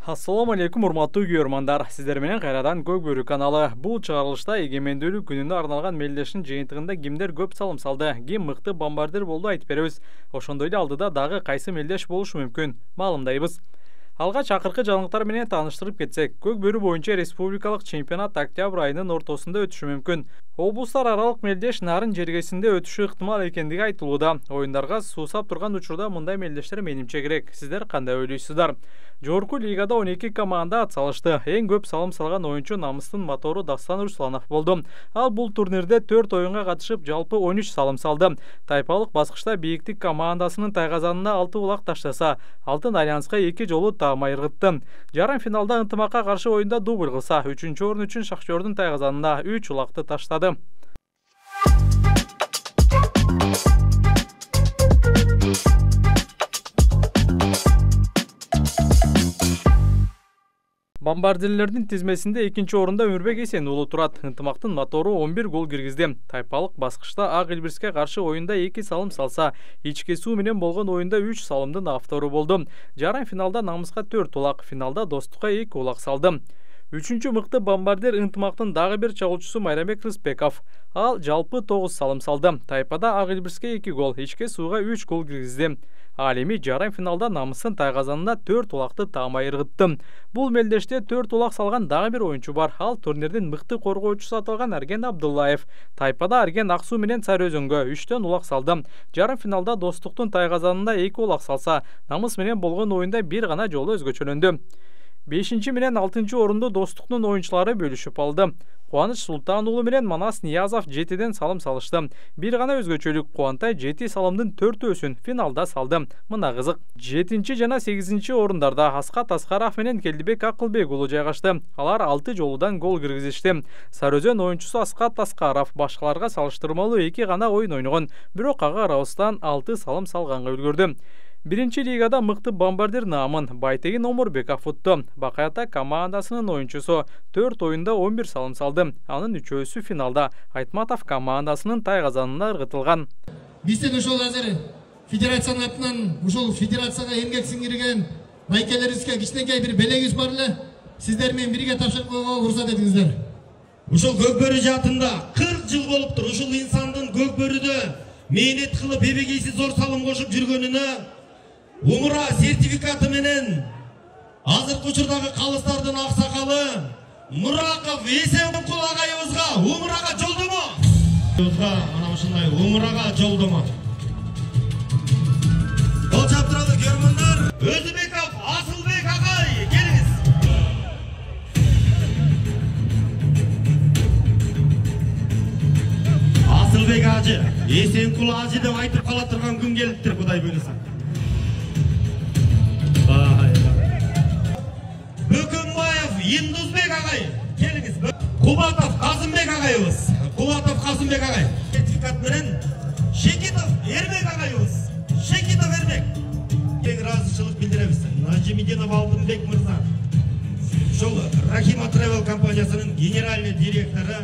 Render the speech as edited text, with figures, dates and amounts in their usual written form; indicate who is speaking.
Speaker 1: Ассаламу алейкум, урматтуу көрөрмандар. Сиздер менен кайрадан Көк Бөрү каналы. Бул чыгарылышта эгемендүүлүк күнүнө арналган мелдештин жыйынтыгында кимдер көп салым салды, ким мыкты бомбардир болду айтып беребиз. Ошондой эле алдыда дагы кайсы мелдеш болушу мүмкүн маалымдайбыз. Алгач акыркы жаңылыктар менен тааныштырып кетсек, Көк Бөрү боюнча республикалык чемпионат октябрь айынын ортосунда өтүшү мүмкүн. Облустар аралык мелдеш нарын жергесинде өтүшү ыктымал экендиги айтылууда. Оюндарга суусап турган учурда мындай мелдештер менимче керек. Сиздер кандай ойлойсуздар? Жогорку лигада 12 команда атсалышты. Эң көп салым салган оюнчу намыстын мотору Дастан Русланов болду. Ал бул турнирде 4 оюнга катышып, жалпы 13 салым салды. Тайпалык баскычта бийиктик командасынын тайгазанына 6 улак таштаса, Алтын Альянска 2 жолу таамай ыргытты. Жарым финалда Ынтымакка каршы оюнда дубль кылса, 3-чү орун үчүн Шахтердин тайгазанына 3 улакты таштады. Бомбардирлердин тизмесинде 2-чи орунда Өмүрбек Эсенуулу турат. Ынтымактын мотору 11 гол киргизди. Тайпалык баскычта Ак Элбирске каршы оюнда 2 салым салса, ички суу менен болгон оюнда 3 салымдын автору болду. Жарым финалда намыска 4 улак, финалда Достукка 2 улак салды. 3-чү мыкты бомбардир Ынтымактын дагы бир чабуулчусу Майрамбек Рыспеков. Ал жалпы 9 салым салды. Тайпада Ак Элбирске 2 гол, ички сууга 3 гол киргизди. Ал эми жарым финалда намысын тайгазанына 4 улакты таамай ыргытты. Бул мелдеште 4 улак салган дагы бир оюнчу бар. Ал турнирдин мыкты коргоочусу аталган Арген Абдуллаев. Тайпада Арген Аксуу менен Сары Өзөнгө 3төн улак салды. Жарым финалда Достуктун тайгазанында 2 улак салса, намыс менен болгон оюнда бир гана жолу өзгөчөлөндү. 5-чи менен 6-чы орунду Достуктун оюнчулары бөлүшүп алды. Кубаныч Султан уулу менен Манас Ниязов 7ден салым салышты. Бир гана өзгөчөлүк Кубантай 7 салымдын 4-өсүн финалда салды. Мына кызык. 7-чи жана 8-чи орундарда Аскат Аскаров менен Келдибек Акылбек уулу жайгашты. Алар 6 жолудан гол киргизишти. Сарыөзөн оюнчусу Аскат Аскаров башкаларга салыштырмалуу 2 гана оюн ойногон, бирок ага карабастан 6 салым салганга үлгүрдү. Биринчи лигада мыкты бомбардир наамын Байтегин Омурбеков утту. Бакаята командасынын оюнчусу 4 оюнда 11 салым салды. Анын 3-өсү финалда Айтматов командасынын тайгазанына ыргытылган.
Speaker 2: Бизден ошол азыр федерациянын атынан ушул федерацияга эмгек сиңирген майкелерибизге кичинекей бир белегибиз бар эле. Сиздер менен бирге тапшырып койгонго уруксат этиңиздер.
Speaker 3: Ушул Көк Бөрү жаатында 40 жыл болуптур. Ушул инсандын Көк Бөрүдө мээнет кылып эбегейсиз зор салым кошуп жүргөнүнө Умура сертификаты менен азыркы учурдагы калыстардын аксакалы Нураков Эсенкул агайыбызга умурага жолдомо. Мына ушундай умурага жолдомо. Кол чаптыралы көрмөндөр. Өзүбеков Асылбек агай, келиңиз. Асылбек ажы, Эсенкул ажы деп айтып кала турган күн келиптир, Кудай буйруса. Бөкөнбаев Индузбек агай, келиңиз. Кубатов Казымбек агайыбыз. Кубатов Казымбек агай. Сертификат менен Шекитов Эрбек агайыбыз. Шекитов Эрбек. Кең ыраазычылык билдиребиз. Нажимидинов Алтынбек мырза. Ошол Рахима Travel компаниясынын генеральный директору.